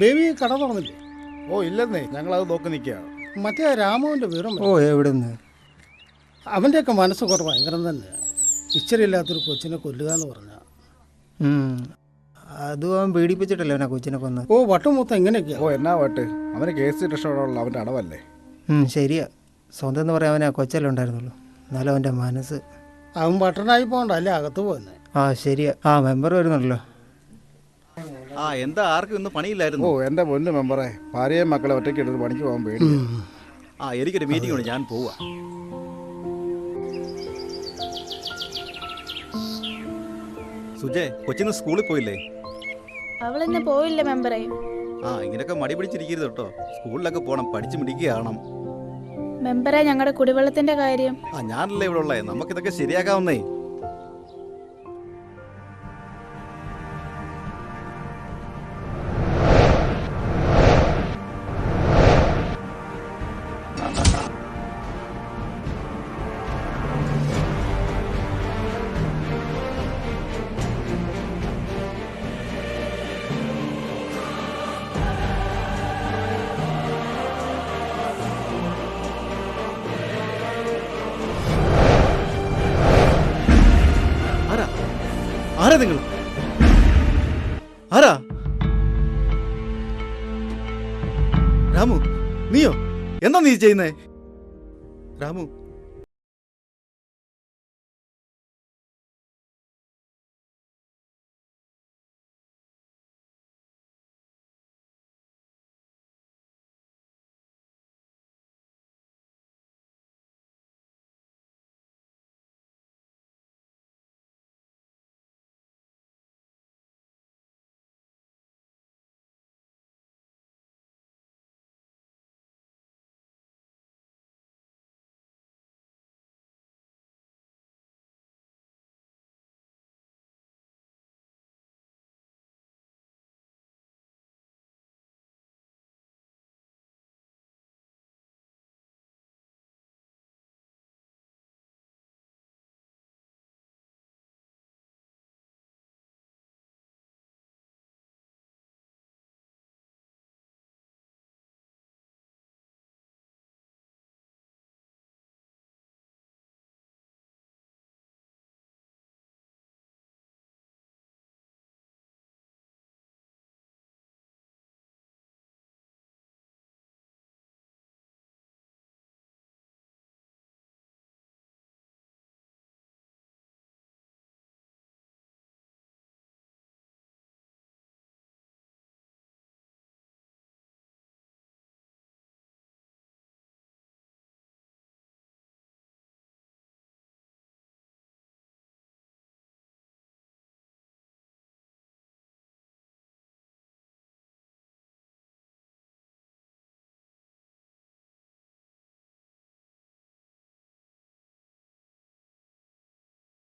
Baby കട തുറന്നില്ലേ? ഓ ഇല്ലെന്നേ, ഞങ്ങളത് നോക്കി നിൽക്കുകയാണ്. മറ്റേ രാമുവിൻ്റെ വീറും ഓ എവിടുന്ന്? അവൻ്റെയൊക്കെ മനസ്സ് കുറവ് ഭയങ്കരം തന്നെ. ഇച്ചിരിയില്ലാത്തൊരു കൊച്ചിനെ കൊല്ലുക എന്ന് പറഞ്ഞാൽ അതും അവൻ പീഡിപ്പിച്ചിട്ടല്ലേ അവനെ കൊച്ചിനെ കൊന്ന്. ഓ വട്ടുമൊത്തം എങ്ങനെയൊക്കെയാ. ഓ എന്നാ വട്ട്, അവന് കേസ് രക്ഷപ്പെടാനുള്ള അവൻ്റെ അടവല്ലേ. ശരിയാ, സ്വന്തം എന്ന് പറയാൻ അവനെ കൊച്ചല്ലേ ഉണ്ടായിരുന്നുള്ളൂ. എന്നാലും അവൻ്റെ മനസ്സ്. അവൻ പട്ടണായി പോകണ്ട, അല്ലേ അകത്ത് പോന്നെ. ശരിയാ. മെമ്പർ വരുന്നുണ്ടല്ലോ. എന്താ ആർക്കും ഇന്ന് പണിയില്ലായിരുന്നു? ഓ എൻ്റെ പൊന്നു മെമ്പറെ, ഭാര്യയും മക്കളെ ഒറ്റയ്ക്ക് എടുത്ത് പണിക്ക് പോകാൻ പേടി. എനിക്കൊരു മീറ്റിംഗ് ഉണ്ട്, ഞാൻ പോവാ. സുജയ്, കൊച്ചിന്ന് സ്കൂളിൽ പോയില്ലേ? അവളിന്ന് പോയില്ല മെമ്പറെ. ഇങ്ങനെയൊക്കെ മടി പിടിച്ചിരിക്കരുത് കേട്ടോ. സ്കൂളിലൊക്കെ പോണം, പഠിച്ചു മിടിക്കുകയാണം. മെമ്പറെ, ഞങ്ങളുടെ കുടിവെള്ളത്തിന്റെ കാര്യം. ഞാനല്ലേ ഇവിടെ ഉള്ളേ, നമുക്കിതൊക്കെ ശരിയാക്കാവുന്നേ. ആരാ നിങ്ങൾ? ആരാ? രാമു, നീയോ? എന്താ നീ ചെയ്യുന്നേ? രാമു,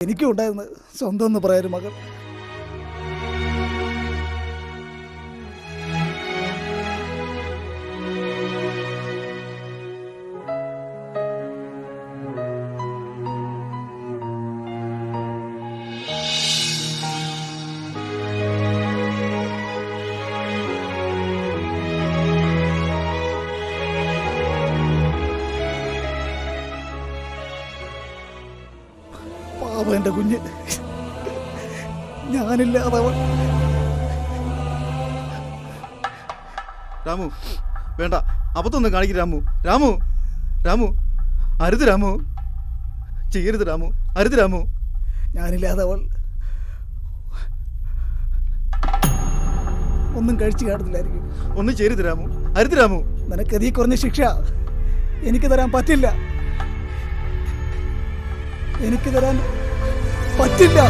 എനിക്കും ഉണ്ടായിരുന്നു സ്വന്തം എന്ന് പറയാൻ മകൾ. എന്റെ കുഞ്ഞ്, ഞാനില്ലാതെ അവൾ. രാമു വേണ്ട, അബദ്ധമൊന്നും കാണിക്കും രാമു. രാമു, രാമു, അരുത് രാമു, ചെയ്യരുത് രാമു, അരുത് രാമു. ഞാനില്ലാതെ അവൾ ഒന്നും കഴിച്ചു കാണുന്നില്ലായിരിക്കും. ഒന്നും ചെയ്യരുത് രാമു, അരുത് രാമു. നിനക്കതീ കുറഞ്ഞ ശിക്ഷ എനിക്ക് തരാൻ പറ്റില്ല. എനിക്ക് തരാൻ പറ്റില്ല.